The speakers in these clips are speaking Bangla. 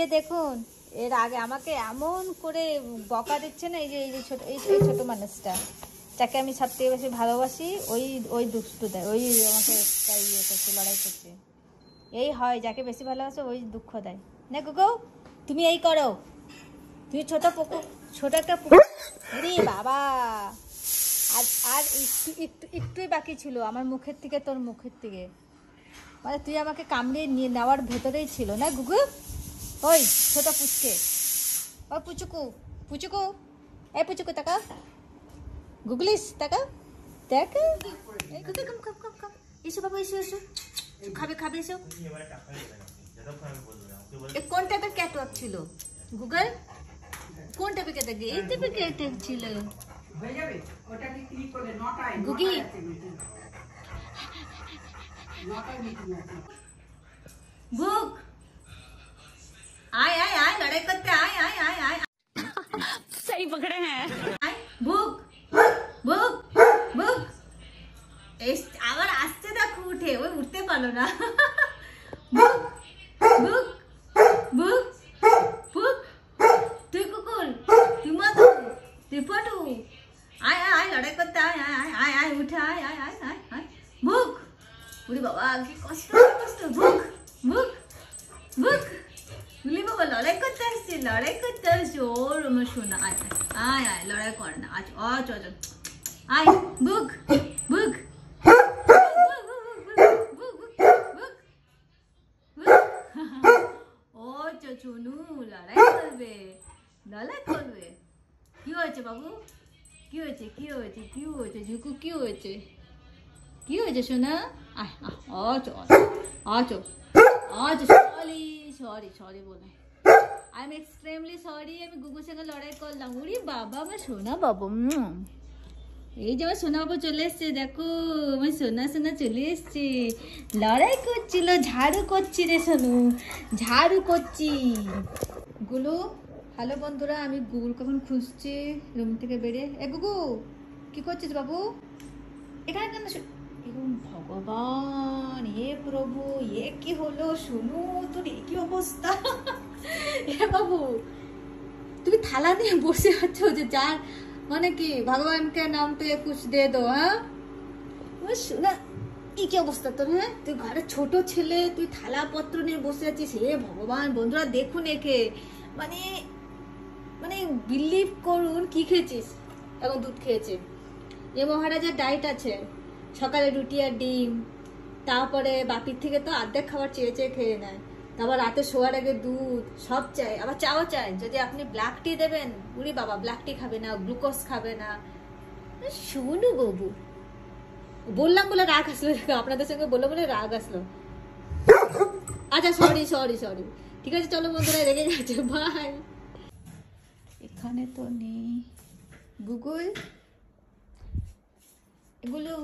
যে দেখুন এর আগে আমাকে এমন করে বকা দিচ্ছে না, এই যে এই ছোট মানুষটা যাকে আমি সব থেকে বেশি ভালোবাসি, ওই দুষ্টু দেয়, ওই আমাকে ইয়ে করছে, লড়াই করছে। এই হয় যাকে বেশি ভালোবাসে ওই দুঃখ দেয় না। গুগু তুমি এই করো, তুমি ছোট একটা পুকুর। রে বাবা, আর একটুই বাকি ছিল আমার মুখের থেকে, তোর মুখের থেকে, মানে তুই আমাকে কামড়িয়ে নিয়ে নেওয়ার ভেতরেই ছিল না গুগু। ওই ছোট পুচকে, ও পুচুকু এই পুচুকু টাকা গুগলিস টাকা দেখ। এসো বাবা, এসো খাবে এসো। কোন টাইপের ক্যাটওয়াক ছিল গুগল? কোন টাইপের ক্যাটওয়াক? এই টাইপের ক্যাটওয়াক ছিল গুগি। बुक आय आय आय लड़ाई करते आय आय आय आय सही पकड़े हैं। आय बुक बुक बुक আবার আসতে দেখো, উঠে ওই উঠতে পারলো না। বুক বুক বুক বুক তুই কুকুর, তুই মধু, তুই ফটু, আয় আয় আয় লড়াই করতে আয় আয় আয় আয় আয় উঠে আয় আয় আয় আয় আয় বুক। উরি বাবা কি কষ্ট কষ্ট। বুক বুক বুক গুলি বাবা লড়াই করতে আসছে ওর আমার শোনা। আয় আয় আয় লড়াই কর না, আজ আজ আজ আয় বুক বুক ও চুনু লড়াই করবে। কি হয়েছে বাবু? কি হয়েছে ঝুকু? কি হয়েছে সোনা? সরি বলে আই এম এক্সট্রিমলি সরি। আমি গুগুর সঙ্গে লড়াই করলাম। উরি বাবা আমার সোনা বাবু। এই যে আমার সোনা বাবু চলে এসছে, দেখো আমার সোনা চলে এসছে। লড়াই করছিল, ঝাড়ু করছি রে সোনু, ঝাড়ু করছি। গুলু হ্যালো বন্ধুরা, আমি গুগুল কখন খুঁজছি রুম থেকে বেরিয়ে। গুগু কি করছিস বাবু? এখানে কেন? ভগবান হে প্রভু, এ কি হলো? শুনু তোর কি অবস্থা? বাবু তুমি থালা নিয়ে বসে আছো যে যার মানে কি ভগবানকে নাম পে কুছ দে দো। হ্যাঁ শোনা কি অবস্থা তোর? হ্যাঁ তুই ঘরে ছোট ছেলে, তুই থালা পত্র নিয়ে বসে আছিস। হে ভগবান, বন্ধুরা দেখুন একে, মানে মানে বিলিভ করুন কি খেয়েছিস? এখন দুধ খেয়েছে। এ মহারাজার ডায়েট আছে, সকালে রুটি আর ডিম, তারপরে বাপির থেকে তো অর্ধেক খাবার চেয়ে খেয়ে নেয়, তারপর রাতে শোয়ার আগে দুধ সব চাই, আবার চাও চাই। যদি আপনি ব্ল্যাক টি দেবেন, উরি বাবা ব্ল্যাক টি খাবে না, গ্লুকোজ খাবে না। শুনু বাবু বললাম বলে রাগ আসলো, আপনাদের সঙ্গে বলে রাগ আসলো। আচ্ছা সরি ঠিক আছে, চলো বন্ধুরা, রেগে গেছে, বাই। এখানে তো নেই গুগল, এগুলো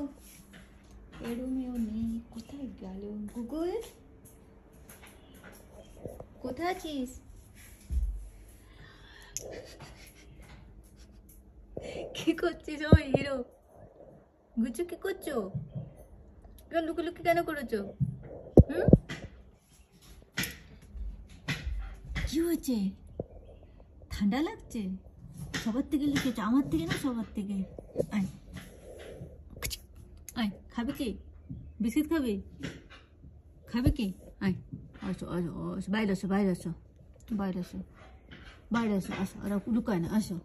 এরুমেও নেই। কোথায় গেল গুগল? কোথায় আছিস? কি করছিস? ওই হিরো গুচু কি করছো? লুকি কেন করেছো? কি হয়েছে? ঠান্ডা লাগছে? সবার থেকে লিখেছো, আমার থেকে না সবার থেকে। আয় আয়, খাবে কি? বিস্কিট খাবে কি? আয় আসো বাইরে আসো ওরা লুকায় না, আসো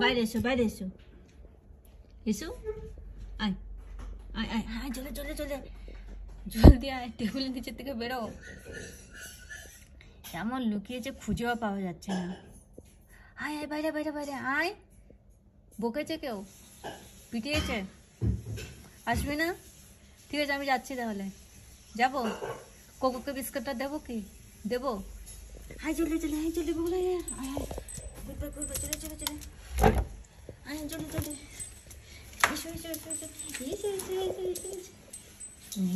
বাইরে এসো আয় আয় আয় আয় জলদি আয়, টেবিলের নিচের থেকে বেরো। কেমন লুকিয়েছে খুঁজেও পাওয়া যাচ্ছে না। আয় আয় বাইরে আয়। বকেছে কেউ? পিটিয়েছে? আসবি না? ঠিক আছে আমি যাচ্ছি, তাহলে যাবো। কোকোকে বিস্কুটটা দেবো কি? দেবো? আয় জলদি বলে আয় চলে আয় জলদি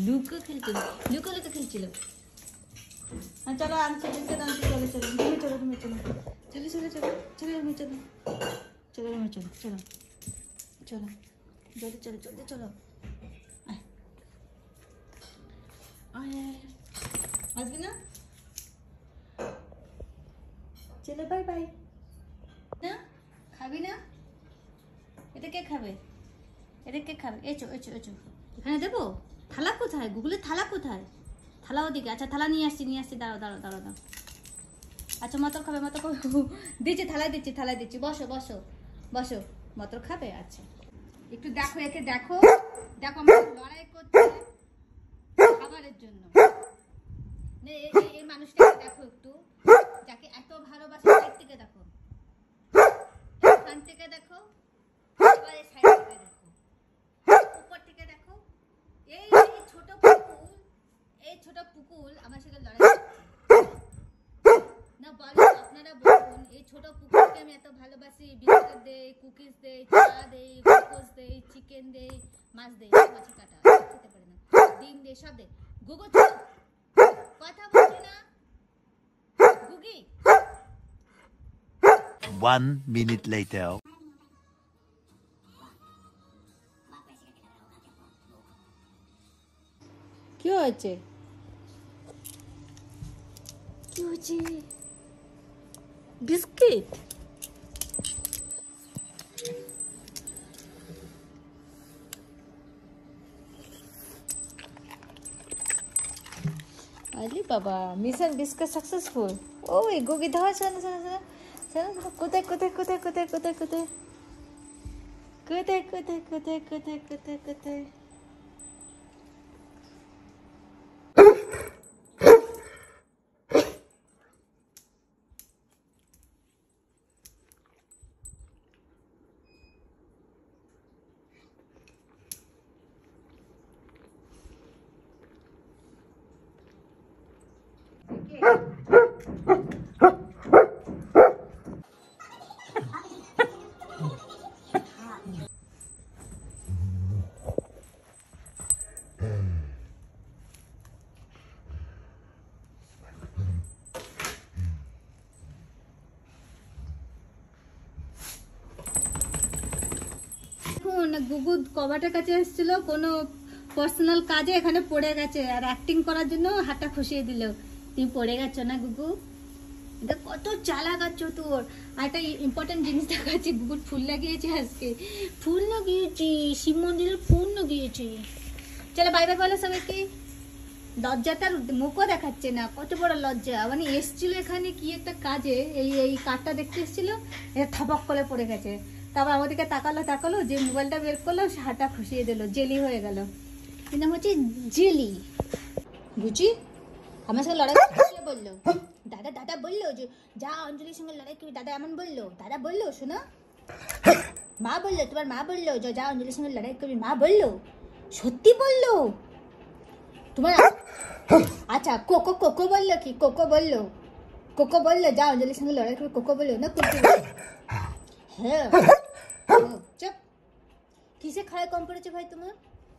লুকো খেলছিল। চলো আনছি চলো আসবি না? চলো বাই বাই। না খাবি না? এটা কে খাবে? এটা কে খাবে? এচো এচো এচো, এখানে দেবো? থালা কোথায়? গুগলের থালা কোথায়? থালা ওদিকে। আচ্ছা থালা নিয়ে আসছি দাঁড়াও দাঁড়াও দাঁড়াও দাঁড়াও। আচ্ছা মতর খাবে, মতর খাবে। দিচ্ছি থালায় দিচ্ছি, থালায় দিচ্ছি। বসো বসো বসো। মতর খাবে? আচ্ছা একটু দেখো, একে দেখো, দেখো আমার লড়াই করছে খাবারের জন্য। এই মানুষটাকে দেখো একটু, যাকে এত ভালোবাসে, সাইড থেকে দেখো, এখান থেকে দেখো, এবার এই সাইড থেকে দেখো, উপর থেকে দেখো। এই ছোট পুকুল আমার সাথে লড়াই করছে না। বলো আপনারা বলুন, এই ছোট পুকুলকে আমি এত ভালোবাসি, বিস্কুট দেই, কুকিজ দেই, চা দেই, গ্লুকোজ দেই, চিকেন দেই, মাছ দেই, মাছি কাটা খেতে পারে না, ডিম দেই, সব দেই। গুগু কথা বলছি না গুগি। 1 minute later. কি হয়েছে? কি হয়েছে? বিস্কিট? আরে বাবা, মিশন বিস্কুট সাকসেসফুল। ওই গুগি ধর, শোনো শোনো শোনো শোনো, কোথায় কোথায় কোথায় কোথায় কোথায় কোথায় কোথায় কোথায় কোথায় কোথায় কোথায় কোথায়? গুগু কবাটার কাছে এসেছিল কোনো পার্সোনাল কাজে, এখানে পড়ে গেছে, আর অ্যাক্টিং করার জন্য হাতটা খসিয়ে দিল। তুমি পড়ে গেছো না গুগু? এটা কত চালাক আছো তোর। আর একটা ইম্পর্টেন্ট জিনিস দেখাচ্ছি, গুগুর ফুল লাগিয়েছে আজকে। ফুল লাগিয়েছি, শিব মন্দিরের ফুল লাগিয়েছি। চলো বাই বাই বলো সবাইকে। লজ্জাটার মুখও দেখাচ্ছে না, কত বড় লজ্জা। মানে এসছিল এখানে কি একটা কাজে, এই কার্ডটা দেখতে এসেছিল, এটা থাপক করে পড়ে গেছে। তারপর আমাদেরকে তাকালো, যে মোবাইলটা বের করলো, সে হাতটা খুশিয়ে দিল, জেলি হয়ে গেল। কিন্তু হচ্ছে জেলি। বুঝি আমার সঙ্গে লড়াই করতে বললো, দাদা বললো যে যা অঞ্জলির সঙ্গে লড়াই করবি, দাদা এমন বললো, দাদা বললো শোনো, মা বললো, তোমার মা বললো যা অঞ্জলির সঙ্গে লড়াই করবি, মা বললো, সত্যি বললো তোমার? আচ্ছা কোকো বললো কি? কোকো বললো যা অঞ্জলির সঙ্গে লড়াই করবি, কোকো বললো না কুলপি বললো? হ্যাঁ চুপ। কিসে খাওয়া কম পড়েছে ভাই তোমার?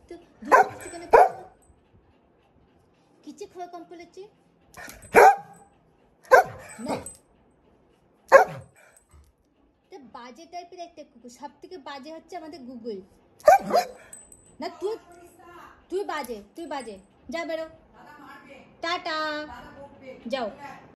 তো কিসে খাওয়া কম পড়েছে না? বাজে টাইপের একটা কুকুর। সব থেকে বাজে হচ্ছে আমাদের গুগল না। তুই বাজে যা বেরো, টাটা, যাও।